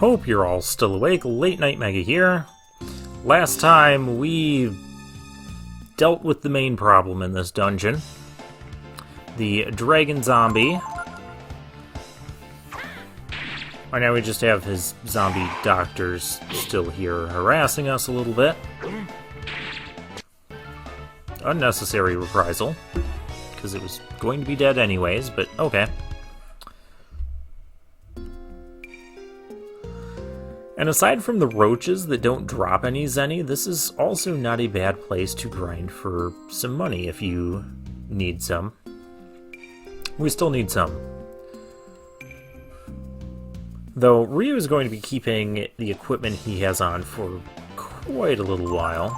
Hope you're all still awake. Late Night Mega here. Last time we dealt with the main problem in this dungeon. The dragon zombie. Right now we just have his zombie doctors still here harassing us a little bit. Unnecessary reprisal, because it was going to be dead anyways, but okay. And aside from the roaches that don't drop any Zenny, this is also not a bad place to grind for some money if you need some. We still need some. Though Ryu is going to be keeping the equipment he has on for quite a little while.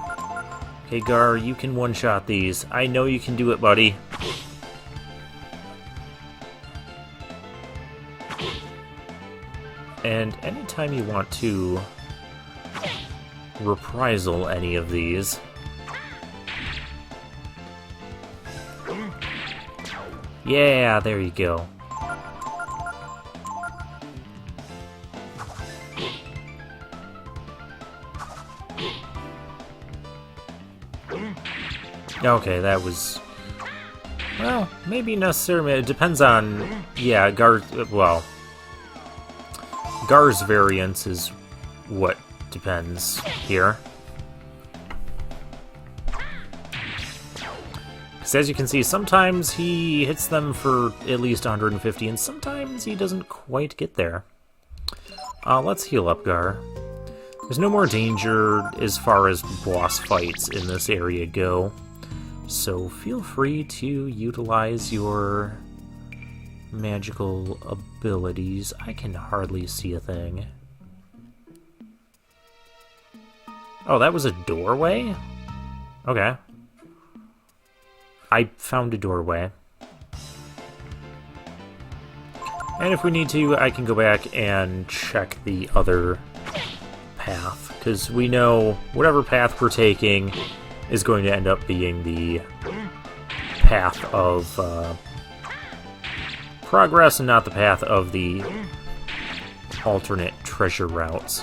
Okay, Gar, you can one-shot these. I know you can do it, buddy. And anytime you want to reprisal any of these, yeah, there you go. Okay, that was, well, maybe necessary. It depends on, yeah, Gar's variance is what depends here. Because as you can see, sometimes he hits them for at least 150, and sometimes he doesn't quite get there. Let's heal up, Gar. There's no more danger as far as boss fights in this area go, so feel free to utilize your magical abilities. I can hardly see a thing. Oh, that was a doorway? Okay. I found a doorway. And if we need to, I can go back and check the other path, because we know whatever path we're taking is going to end up being the path of progress and not the path of the alternate treasure routes.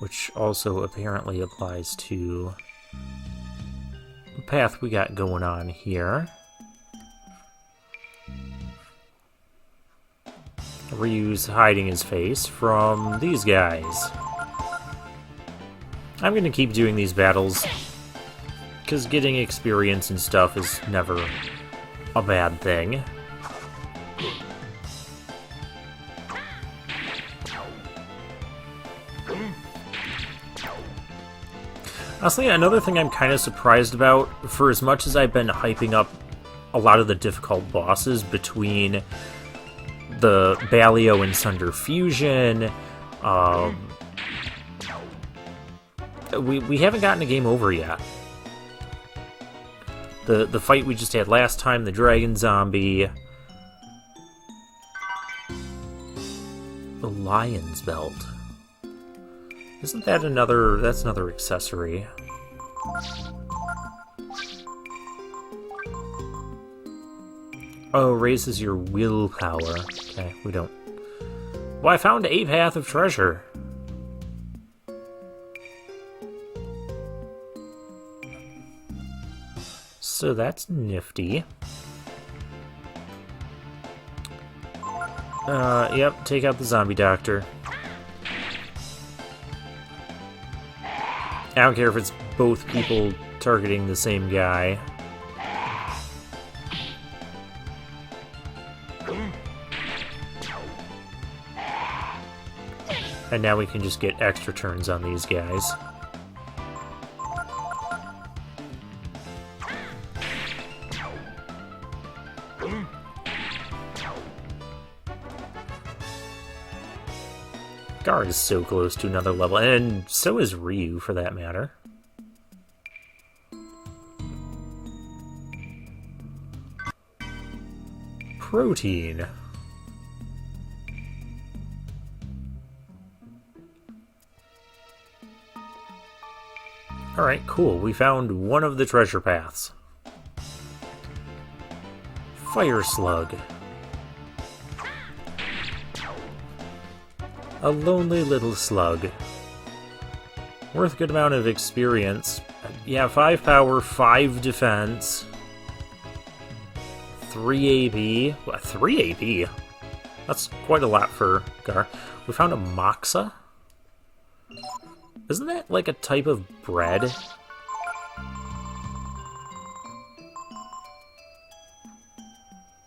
Which also apparently applies to the path we got going on here. Ryu's hiding his face from these guys. I'm gonna keep doing these battles, because getting experience and stuff is never a bad thing. Honestly, another thing I'm kind of surprised about, for as much as I've been hyping up a lot of the difficult bosses between the Balio and Sunder Fusion, we haven't gotten a game over yet. The fight we just had last time, the Dragon Zombie, the Lion's Belt. Isn't that another... that's another accessory. Oh, raises your willpower. Okay, we don't... Well, I found a path of treasure. So that's nifty. Yep, take out the zombie doctor. I don't care if it's both people targeting the same guy. And now we can just get extra turns on these guys. Gar is so close to another level, and so is Ryu, for that matter. protein. Alright, cool. We found one of the treasure paths. Fire Slug. A lonely little slug. Worth a good amount of experience. Yeah, 5 power, 5 defense. 3 AP. What, 3 AP? That's quite a lot for Gar. We found a Moxa? Isn't that like a type of bread?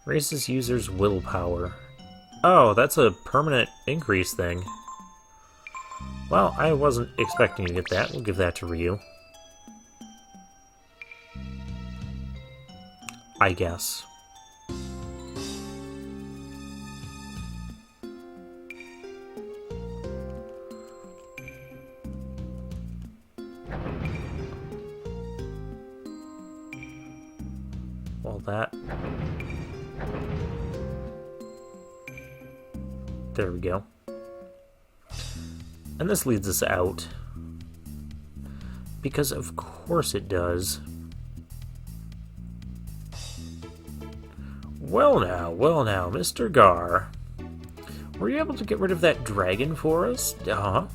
Raises users' willpower. Oh, that's a permanent increase thing. Well, I wasn't expecting to get that. We'll give that to Ryu. I guess. Well, that... There we go. And this leads us out. Because of course it does. Well now, Mr. Gar. Were you able to get rid of that dragon for us? Yeah.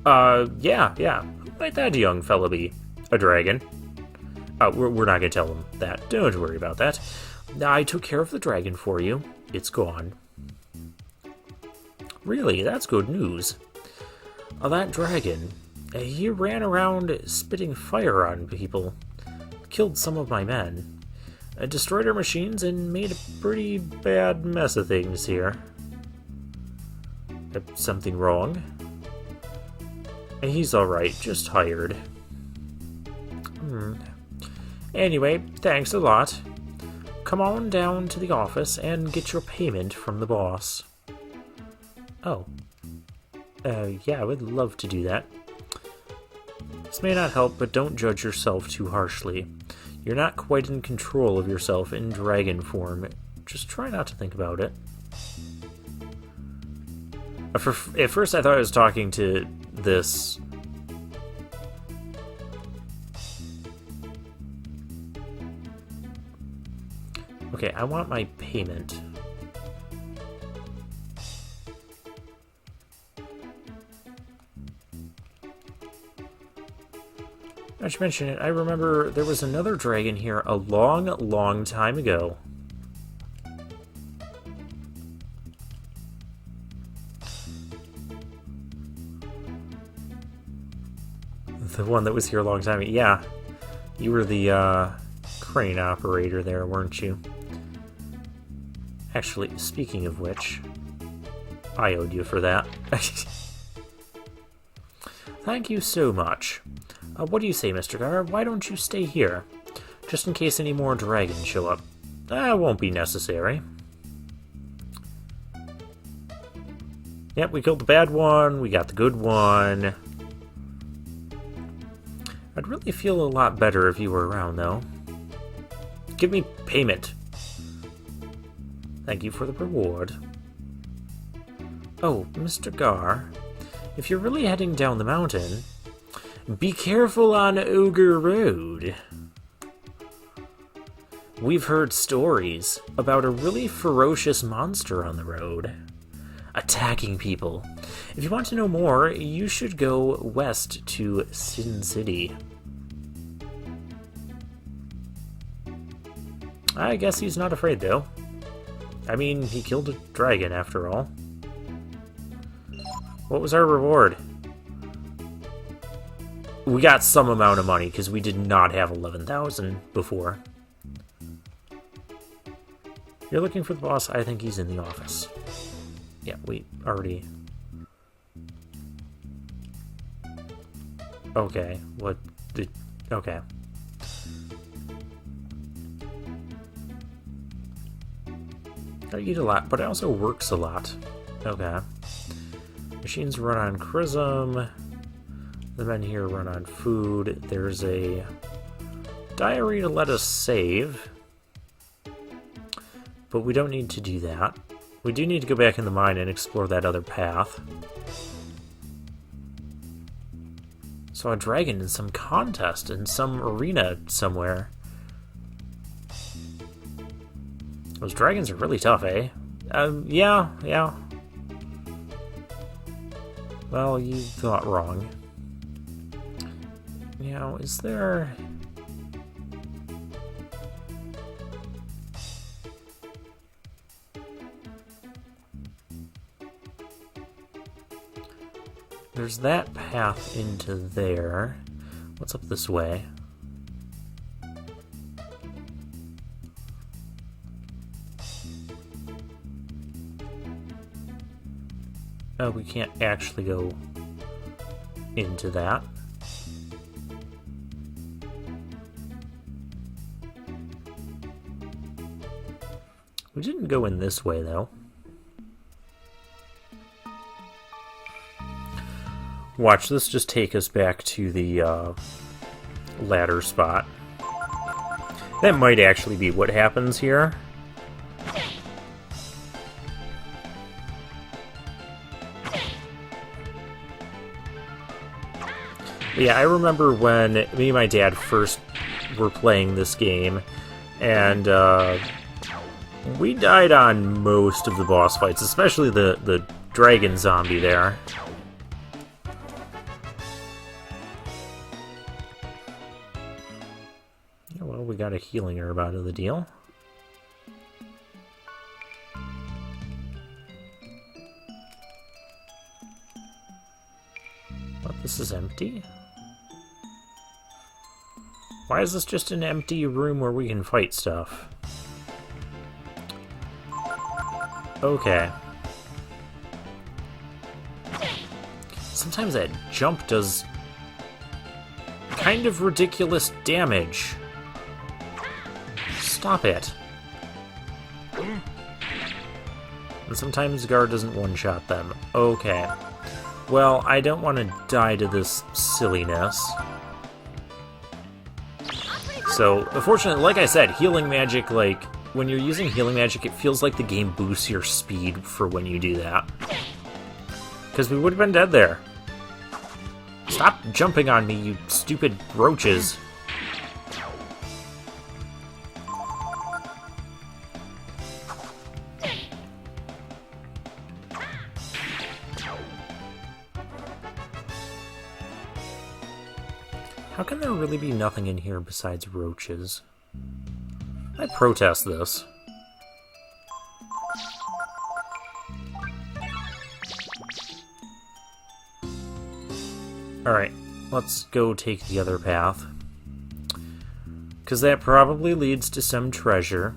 Who might that young fella be? A dragon? We're not gonna tell him that. Don't worry about that. I took care of the dragon for you. It's gone. Really, that's good news. That dragon, he ran around spitting fire on people, killed some of my men, destroyed our machines, and made a pretty bad mess of things here. Something wrong? He's alright, just tired. Anyway, thanks a lot. Come on down to the office and get your payment from the boss. Oh. Yeah, I would love to do that. This may not help, but don't judge yourself too harshly. You're not quite in control of yourself in dragon form. Just try not to think about it. At first I thought I was talking to this... Okay, I want my payment. Now to mention it, I remember there was another dragon here a long time ago. The one that was here a long time ago. Yeah, you were the crane operator there, weren't you? Actually, speaking of which, I owed you for that. Thank you so much. What do you say, Mr. Gar? Why don't you stay here? Just in case any more dragons show up. That won't be necessary. Yep, we killed the bad one, we got the good one. I'd really feel a lot better if you were around, though. Give me payment. Thank you for the reward. Oh, Mr. Gar, if you're really heading down the mountain, be careful on Ogre Road. We've heard stories about a really ferocious monster on the road, attacking people. If you want to know more, you should go west to Sin City. I guess he's not afraid, though. I mean, he killed a dragon, after all. What was our reward? We got some amount of money, because we did not have 11,000 before. You're looking for the boss? I think he's in the office. Yeah, we already... Okay, what did... Okay. I eat a lot, but it also works a lot. Okay. Machines run on Chrism. The men here run on food. There's a diary to let us save. But we don't need to do that. We do need to go back in the mine and explore that other path. Saw a dragon in some contest in some arena somewhere. Those dragons are really tough, eh? Yeah. Well, you thought wrong. Now, is there... There's that path into there. What's up this way? Oh, we can't actually go into that. We didn't go in this way, though. Watch this just take us back to the ladder spot. That might actually be what happens here. Yeah, I remember when me and my dad first were playing this game, and we died on most of the boss fights, especially the dragon zombie there. Yeah, well, we got a healing herb out of the deal. What, this is empty? Why is this just an empty room where we can fight stuff? Okay. Sometimes that jump does kind of ridiculous damage. Stop it. And sometimes Gar doesn't one-shot them. Okay. Well, I don't want to die to this silliness. So, unfortunately, like I said, healing magic, like, when you're using healing magic, it feels like the game boosts your speed for when you do that. Because we would have been dead there. Stop jumping on me, you stupid roaches. How can there really be nothing in here besides roaches? I protest this. Alright, let's go take the other path. Because that probably leads to some treasure.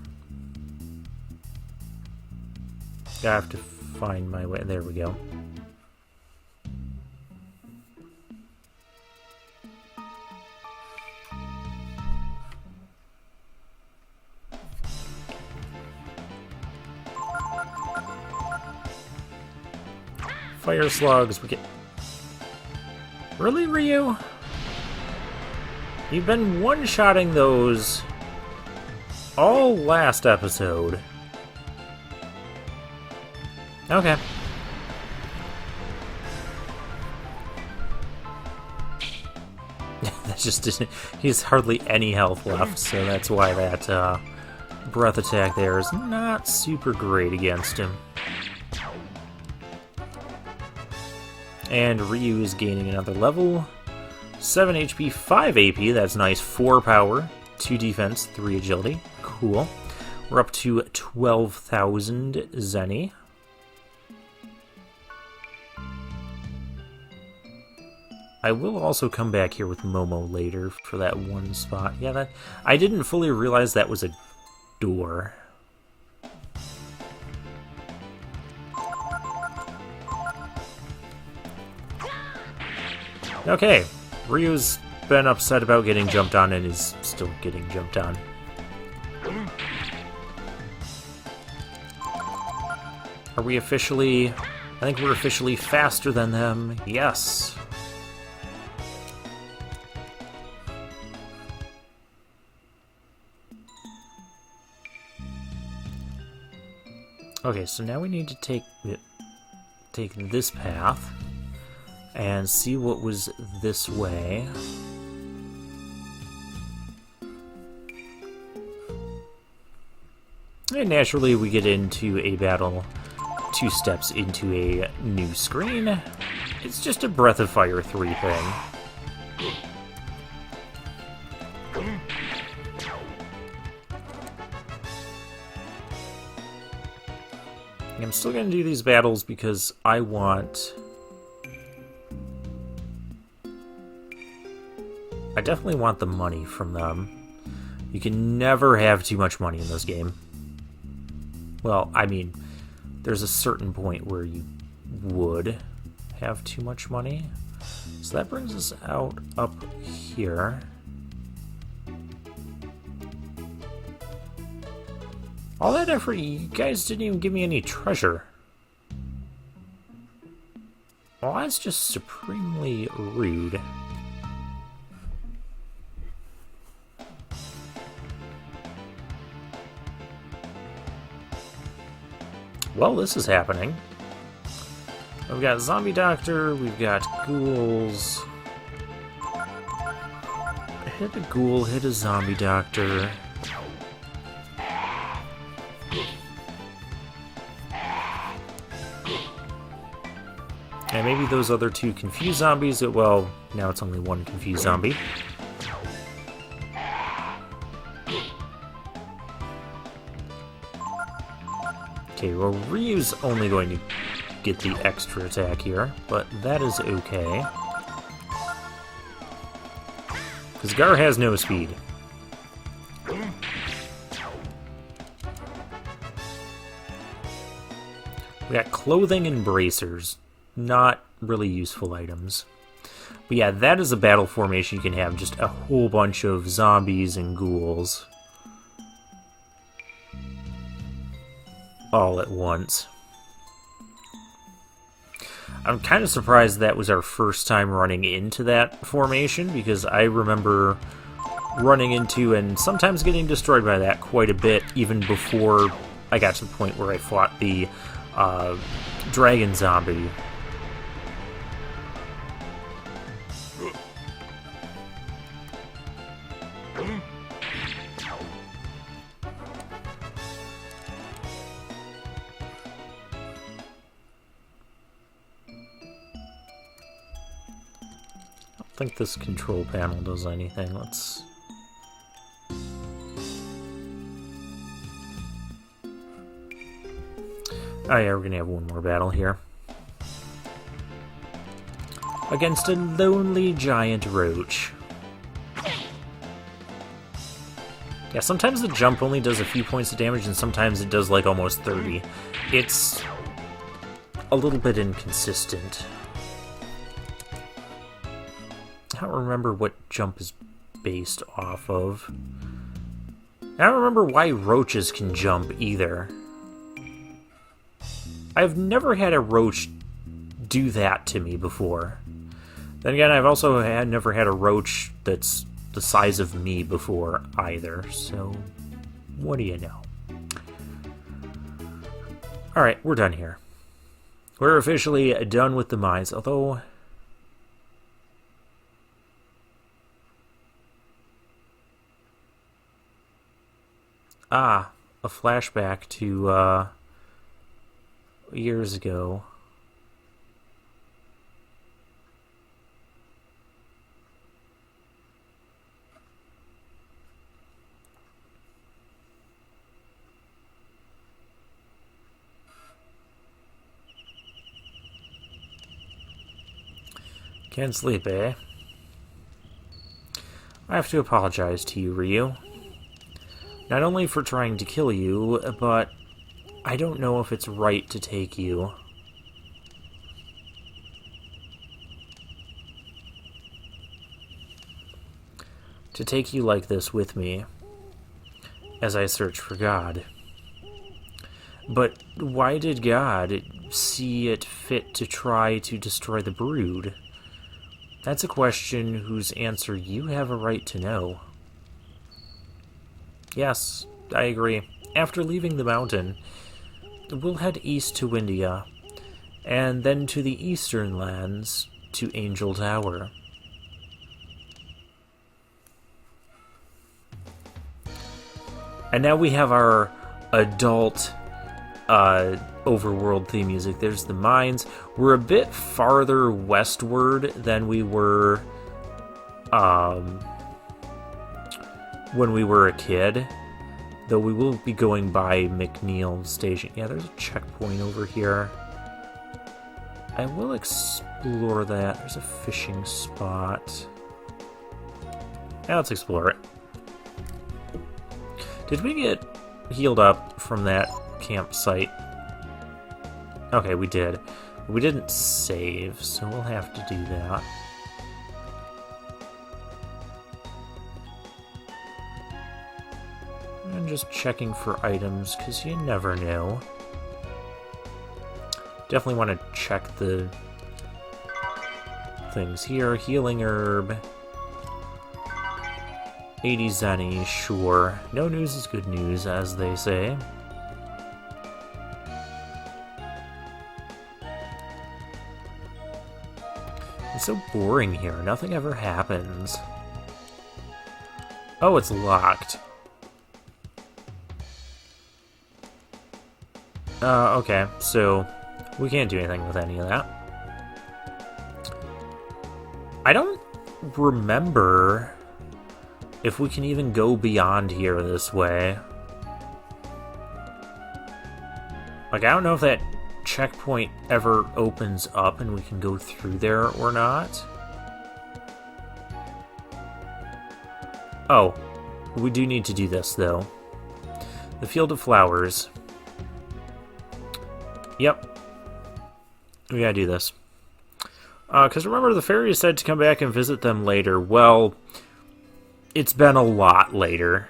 I have to find my way. There we go. Fire slugs, we get... Really, Ryu? You've been one-shotting those all last episode. Okay. That's just... He has hardly any health left, so that's why that breath attack there is not super great against him. And Ryu is gaining another level. 7 HP, 5 AP, that's nice. 4 power, 2 defense, 3 agility. Cool. We're up to 12,000 Zenny. I will also come back here with Momo later for that one spot. Yeah, that I didn't fully realize that was a door. Okay, Ryu's been upset about getting jumped on and is still getting jumped on. Are we officially... I think we're officially faster than them. Yes! Okay, so now we need to take this path. and see what was this way. And naturally we get into a battle 2 steps into a new screen. It's just a Breath of Fire 3 thing. I'm still going to do these battles because I definitely want the money from them. You can never have too much money in this game. Well, I mean, there's a certain point where you would have too much money. So that brings us out up here. All that effort, you guys didn't even give me any treasure. Well, that's just supremely rude. Well, this is happening. We've got Zombie Doctor, we've got ghouls. Hit a ghoul, hit a Zombie Doctor. And maybe those other 2 confused zombies, well, now it's only 1 confused zombie. Okay, well, Ryu's only going to get the extra attack here, but that is okay. Because Gar has no speed. We got clothing and bracers. Not really useful items. But yeah, that is a battle formation you can have. Just a whole bunch of zombies and ghouls. All at once. I'm kind of surprised that was our first time running into that formation, because I remember running into and sometimes getting destroyed by that quite a bit, even before I got to the point where I fought the dragon zombie. I don't think this control panel does anything. Let's... Oh yeah, we're gonna have one more battle here. Against a lonely giant roach. Yeah, sometimes the jump only does a few points of damage, and sometimes it does like almost 30. It's a little bit inconsistent. I don't remember what jump is based off of. I don't remember why roaches can jump either. I've never had a roach do that to me before. Then again, I've also never had a roach that's the size of me before either, so what do you know? Alright, we're done here. We're officially done with the mines, although... Ah, a flashback to, years ago. Can't sleep, eh? I have to apologize to you, Ryu. Not only for trying to kill you, but I don't know if it's right to take you. To take you like this with me, as I search for God. But why did God see it fit to try to destroy the brood? That's a question whose answer you have a right to know. Yes, I agree. After leaving the mountain, we'll head east to Windia, and then to the eastern lands, to Angel Tower. And now we have our adult overworld theme music. There's the mines. We're a bit farther westward than we were when we were a kid. Though we will be going by McNeil Station. Yeah, there's a checkpoint over here. I will explore that. There's a fishing spot. Yeah, let's explore it. Did we get healed up from that campsite? Okay, we did. We didn't save, so we'll have to do that. And just checking for items, because you never know. Definitely want to check the things here. Healing herb. 80 Zenny, sure. No news is good news, as they say. It's so boring here. Nothing ever happens. Oh, it's locked. Okay, so we can't do anything with any of that. I don't remember if we can even go beyond here this way. Like, I don't know if that checkpoint ever opens up and we can go through there or not. Oh, we do need to do this, though. The Field of Flowers. Yep. We gotta do this. Because remember, the fairy said to come back and visit them later. Well, it's been a lot later.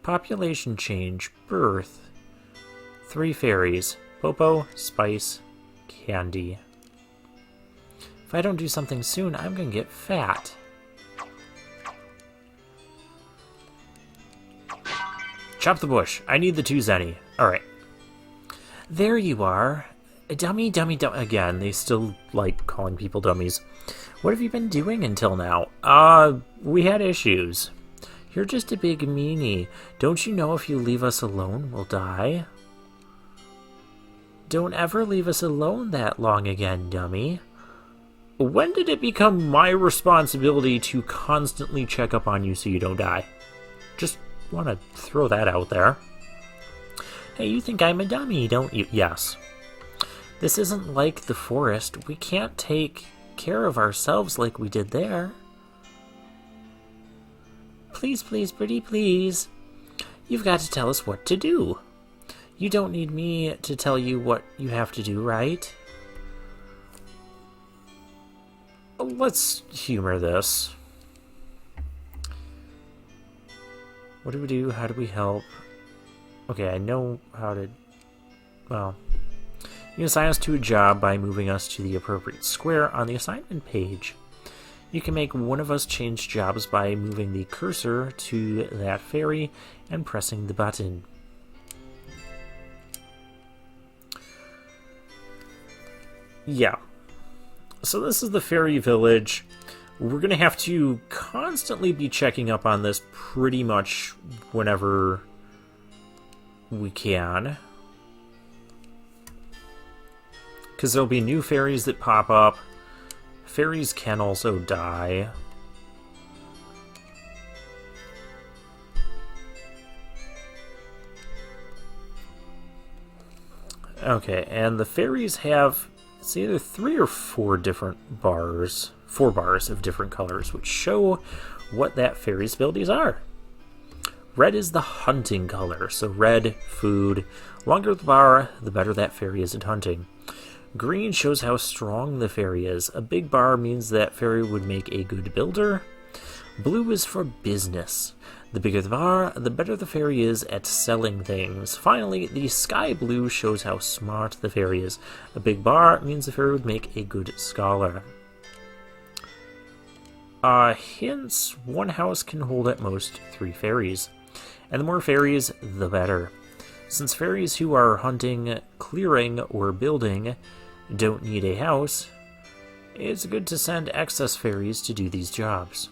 Population change. Birth. 3 fairies. Popo, Spice, Candy. If I don't do something soon, I'm gonna get fat. Chop the bush. I need the 2 Zenny. Alright. There you are. Dummy, dummy, dummy. Again, they still like calling people dummies. What have you been doing until now? We had issues. You're just a big meanie. Don't you know if you leave us alone, we'll die? Don't ever leave us alone that long again, dummy. When did it become my responsibility to constantly check up on you so you don't die? Just want to throw that out there. Hey, you think I'm a dummy, don't you? Yes. This isn't like the forest. We can't take care of ourselves like we did there. Please, please, pretty please. You've got to tell us what to do. You don't need me to tell you what you have to do, right? Let's humor this. What do we do? How do we help? Okay, I know how to... Well... You can assign us to a job by moving us to the appropriate square on the assignment page. You can make one of us change jobs by moving the cursor to that fairy and pressing the button. Yeah. So this is the fairy village. We're going to have to constantly be checking up on this pretty much whenever we can. Because there'll be new fairies that pop up. Fairies can also die. Okay, and the fairies have, it's either 3 or 4 different bars. 4 bars of different colors, which show what that fairy's abilities are. Red is the hunting color, so red, food. Longer the bar, the better that fairy is at hunting. Green shows how strong the fairy is. A big bar means that fairy would make a good builder. Blue is for business. The bigger the bar, the better the fairy is at selling things. Finally, the sky blue shows how smart the fairy is. A big bar means the fairy would make a good scholar. Hints, one house can hold at most 3 fairies. And the more fairies, the better. Since fairies who are hunting, clearing, or building don't need a house, it's good to send excess fairies to do these jobs.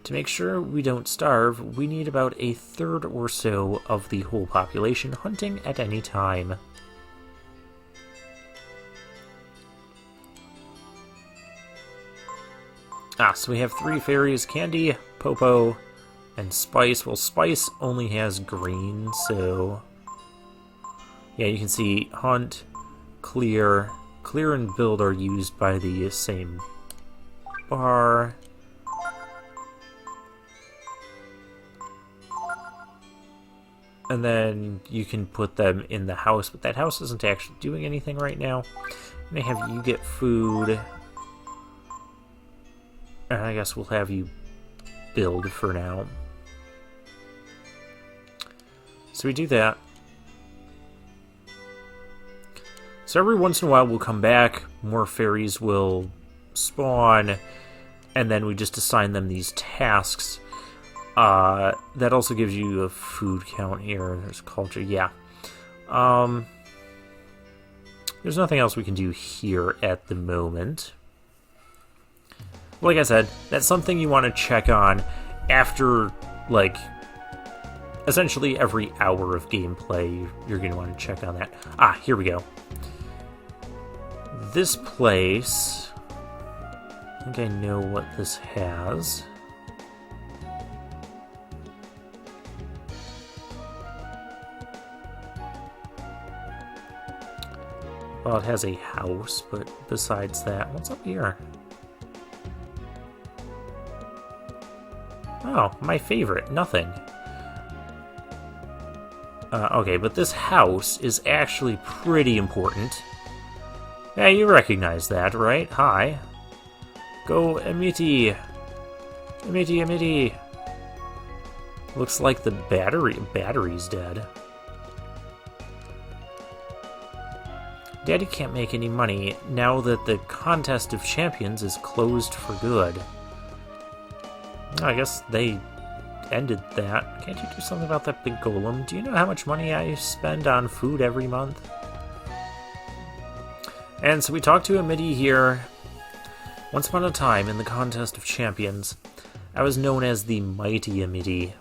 To make sure we don't starve, we need about a third or so of the whole population hunting at any time. So we have 3 fairies, Candy, Popo, and Spice. Well, Spice only has green, so... yeah, you can see Hunt, Clear, and Build are used by the same bar. And then you can put them in the house, but that house isn't actually doing anything right now. I'm gonna have you get food. And I guess we'll have you build for now. So we do that. So every once in a while we'll come back, more fairies will spawn, and then we just assign them these tasks. That also gives you a food count here. There's culture, yeah. There's nothing else we can do here at the moment. Like I said, that's something you want to check on after, like, essentially every hour of gameplay. You're going to want to check on that. Here we go. This place... I think I know what this has. Well, it has a house, but besides that, what's up here? Oh, my favorite, nothing. Okay, but this house is actually pretty important. Yeah, you recognize that, right? Hi. Go, Amity. Amity. Looks like the battery's dead. Daddy can't make any money now that the Contest of Champions is closed for good. I guess they ended that. Can't you do something about that big golem? Do you know how much money I spend on food every month? And so we talked to Amity here. Once upon a time in the Contest of Champions, I was known as the Mighty Amity.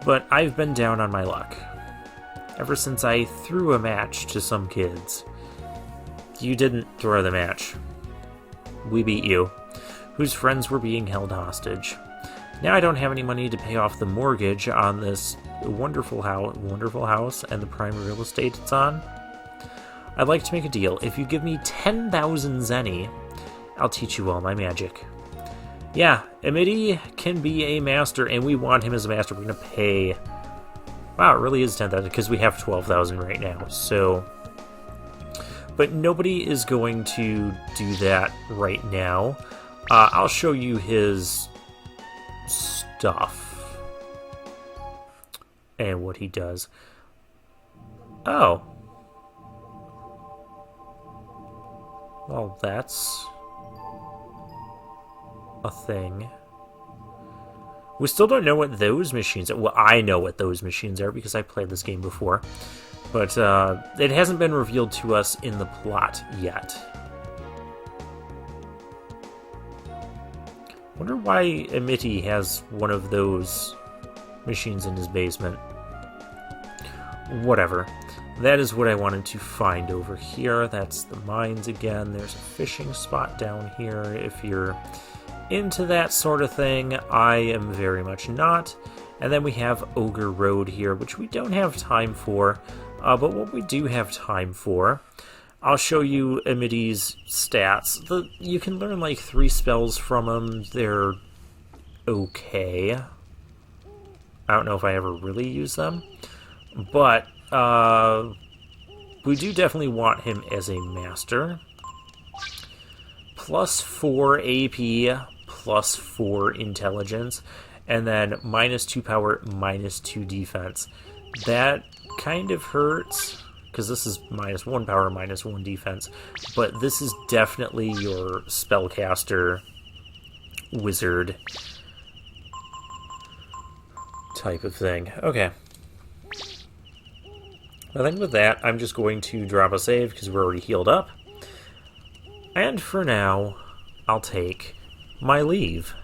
But I've been down on my luck. Ever since I threw a match to some kids. You didn't throw the match. We beat you. Whose friends were being held hostage. Now I don't have any money to pay off the mortgage on this wonderful house and the prime real estate it's on. I'd like to make a deal. If you give me 10,000 zenny, I'll teach you all my magic. Yeah, Amity can be a master, and we want him as a master. We're going to pay... Wow, it really is 10,000, because we have 12,000 right now, so... But nobody is going to do that right now. I'll show you his stuff. And what he does. Oh. Well, that's... a thing. We still don't know what those machines are. Well, I know what those machines are because I played this game before. But it hasn't been revealed to us in the plot yet. Wonder why Amity has one of those machines in his basement. Whatever. That is what I wanted to find over here. That's the mines again. There's a fishing spot down here if you're into that sort of thing. I am very much not. And then we have Ogre Road here, which we don't have time for. But what we do have time for, I'll show you Amity's stats. You can learn like 3 spells from him. They're okay. I don't know if I ever really use them. But we do definitely want him as a master. Plus 4 AP, plus 4 intelligence, and then minus 2 power, minus 2 defense. That kind of hurts, because this is minus 1 power, minus 1 defense, but this is definitely your spellcaster wizard type of thing. Okay. I think with that, I'm just going to drop a save because we're already healed up. And for now, I'll take my leave.